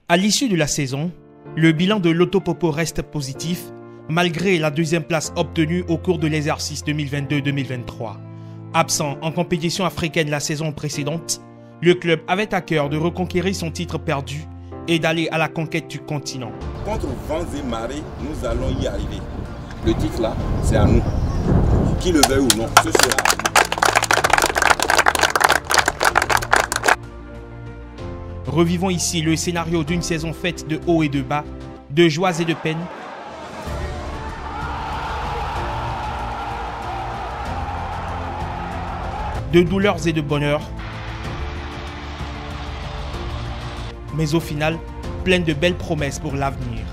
À l'issue de la saison, le bilan de Lotopopo reste positif malgré la deuxième place obtenue au cours de l'exercice 2022-2023. Absent en compétition africaine la saison précédente, le club avait à cœur de reconquérir son titre perdu et d'aller à la conquête du continent. Contre vents et marées, nous allons y arriver. Le titre là, c'est à nous. Qui le veuille ou non, ce sera à nous. Revivons ici le scénario d'une saison faite de hauts et de bas, de joies et de peines, de douleurs et de bonheur, mais au final, pleine de belles promesses pour l'avenir.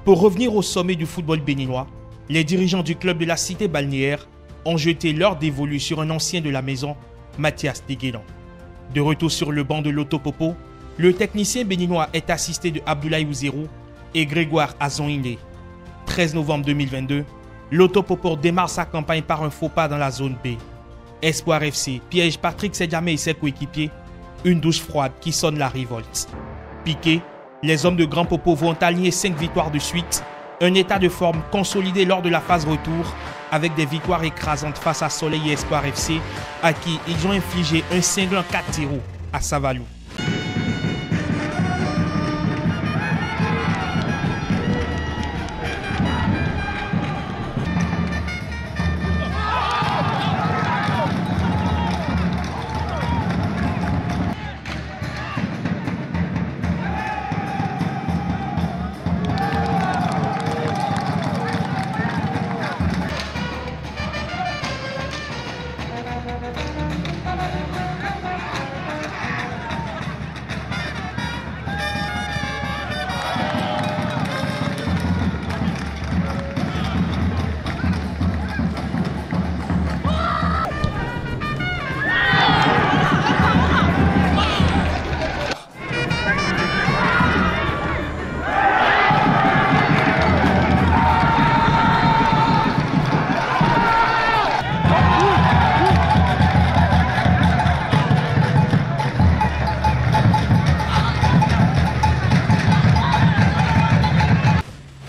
Pour revenir au sommet du football béninois, les dirigeants du club de la cité balnéaire ont jeté leur dévolu sur un ancien de la maison, Mathias Deguélan. De retour sur le banc de Lotopopo, le technicien béninois est assisté de Abdoulaye Ouzérou et Grégoire Azonine. 13 novembre 2022, Lotopopo démarre sa campagne par un faux pas dans la zone B. Espoir FC piège Patrick Sedjamé et ses coéquipiers, une douche froide qui sonne la révolte. Piqués, les hommes de Grand Popo vont aligner 5 victoires de suite, un état de forme consolidé lors de la phase retour, avec des victoires écrasantes face à Soleil et Espoir FC, à qui ils ont infligé un cinglant 4-0 à Savalou.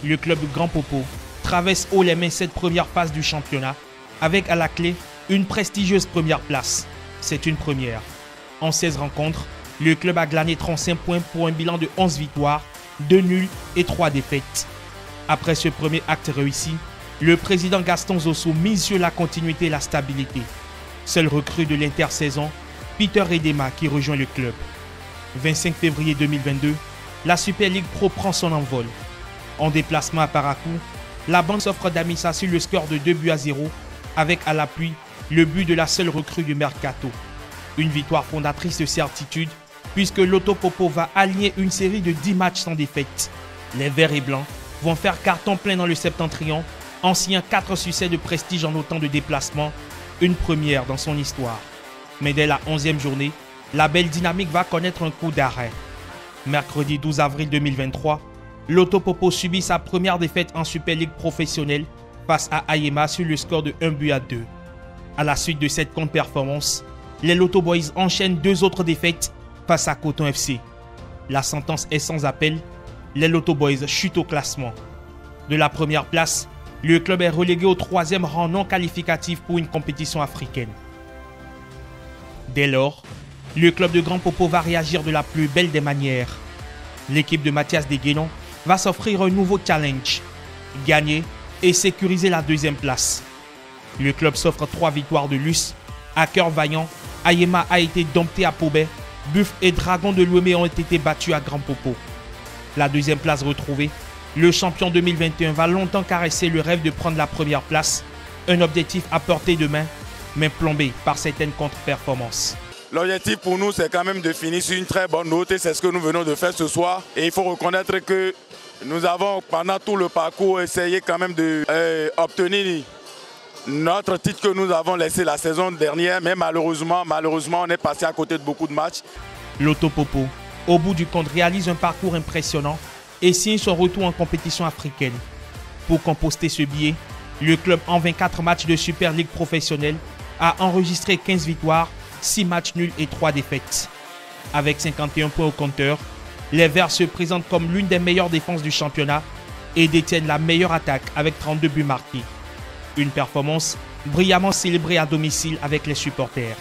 Le club de Grand Popo traverse haut les mains cette première phase du championnat avec à la clé une prestigieuse première place. C'est une première. En 16 rencontres, le club a glané 35 points pour un bilan de 11 victoires, 2 nuls et 3 défaites. Après ce premier acte réussi, le président Gaston Zosso mise sur la continuité et la stabilité. Seul recrue de l'intersaison, Peter Edema qui rejoint le club. 25 février 2022, la Super League Pro prend son envol. En déplacement à Parakou, la bande s'offre d'Amissa sur le score de 2-0 avec à l'appui le but de la seule recrue du Mercato. Une victoire fondatrice de certitude puisque Lotopopo va aligner une série de 10 matchs sans défaite. Les Verts et Blancs vont faire carton plein dans le Septentrion en signant 4 succès de prestige en autant de déplacements, une première dans son histoire. Mais dès la 11e journée, la belle dynamique va connaître un coup d'arrêt. Mercredi 12 avril 2023, Lotopopo subit sa première défaite en Super League professionnelle face à Ayema sur le score de 1-2. À la suite de cette contre-performance, les Loto Boys enchaînent 2 autres défaites face à Coton FC. La sentence est sans appel, les Loto Boys chutent au classement. De la première place, le club est relégué au 3e rang non qualificatif pour une compétition africaine. Dès lors, le club de Grand Popo va réagir de la plus belle des manières. L'équipe de Mathias Deguélan va s'offrir un nouveau challenge, gagner et sécuriser la 2e place. Le club s'offre 3 victoires de luxe. À cœur vaillant, Ayema a été dompté à Pobet, Buff et Dragon de Louémé ont été battus à Grand Popo. La 2e place retrouvée, le champion 2021 va longtemps caresser le rêve de prendre la première place, un objectif à portée de main, mais plombé par certaines contre-performances. L'objectif pour nous, c'est quand même de finir sur une très bonne note et c'est ce que nous venons de faire ce soir. Et il faut reconnaître que nous avons, pendant tout le parcours, essayé quand même d'obtenir notre titre que nous avons laissé la saison dernière. Mais malheureusement, on est passé à côté de beaucoup de matchs. Lotopopo, au bout du compte, réalise un parcours impressionnant et signe son retour en compétition africaine. Pour composter ce billet, le club en 24 matchs de Super League professionnelle a enregistré 15 victoires 6 matchs nuls et 3 défaites. Avec 51 points au compteur, les Verts se présentent comme l'une des meilleures défenses du championnat et détiennent la meilleure attaque avec 32 buts marqués. Une performance brillamment célébrée à domicile avec les supporters.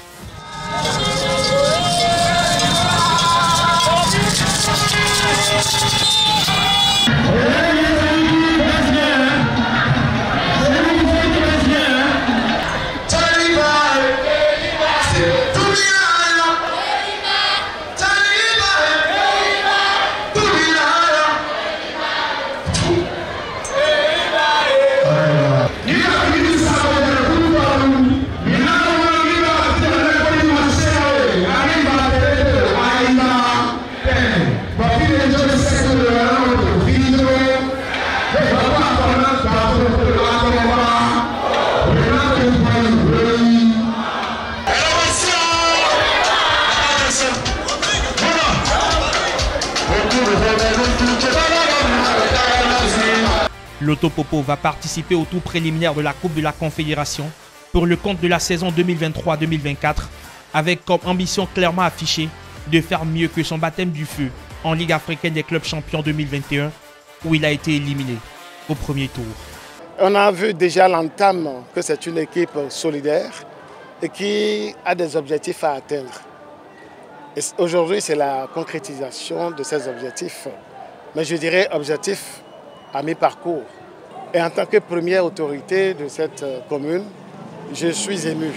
L'Autopopo va participer au tour préliminaire de la Coupe de la Confédération pour le compte de la saison 2023-2024 avec comme ambition clairement affichée de faire mieux que son baptême du feu en Ligue africaine des clubs champions 2021 où il a été éliminé au premier tour. On a vu déjà l'entame que c'est une équipe solidaire et qui a des objectifs à atteindre. Aujourd'hui, c'est la concrétisation de ces objectifs, mais je dirais objectifs à mi-parcours. Et en tant que première autorité de cette commune, je suis ému.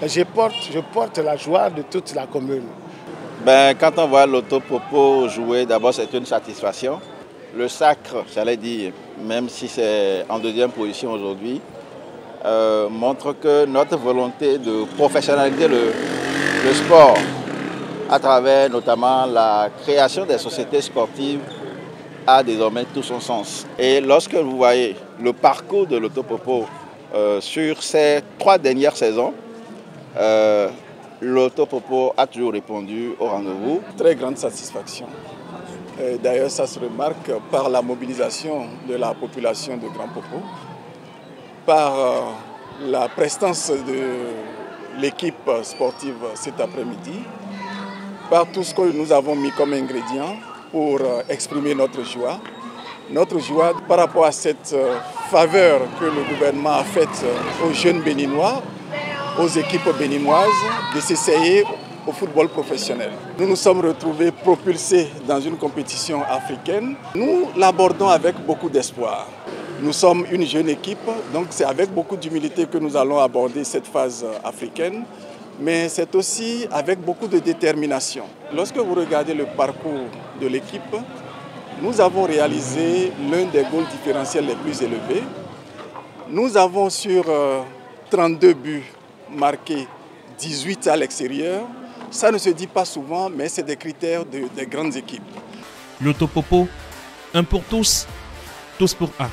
Et je porte la joie de toute la commune. Quand on voit l'Autopopo jouer, d'abord c'est une satisfaction. Le sacre, j'allais dire, même si c'est en deuxième position aujourd'hui, montre que notre volonté de professionnaliser le sport à travers notamment la création des sociétés sportives a désormais tout son sens. Et lorsque vous voyez le parcours de l'Autopopo sur ces 3 dernières saisons, l'Autopopo a toujours répondu au rendez-vous. Très grande satisfaction. D'ailleurs, ça se remarque par la mobilisation de la population de Grand Popo, par la prestance de l'équipe sportive cet après-midi, par tout ce que nous avons mis comme ingrédients pour exprimer notre joie par rapport à cette faveur que le gouvernement a faite aux jeunes béninois, aux équipes béninoises, de s'essayer au football professionnel. Nous nous sommes retrouvés propulsés dans une compétition africaine. Nous l'abordons avec beaucoup d'espoir. Nous sommes une jeune équipe, donc c'est avec beaucoup d'humilité que nous allons aborder cette phase africaine, mais c'est aussi avec beaucoup de détermination. Lorsque vous regardez le parcours de l'équipe, nous avons réalisé l'un des goals différentiels les plus élevés. Nous avons sur 32 buts marqués, 18 à l'extérieur. Ça ne se dit pas souvent, mais c'est des critères des grandes équipes. L'Autopopo, un pour tous, tous pour un.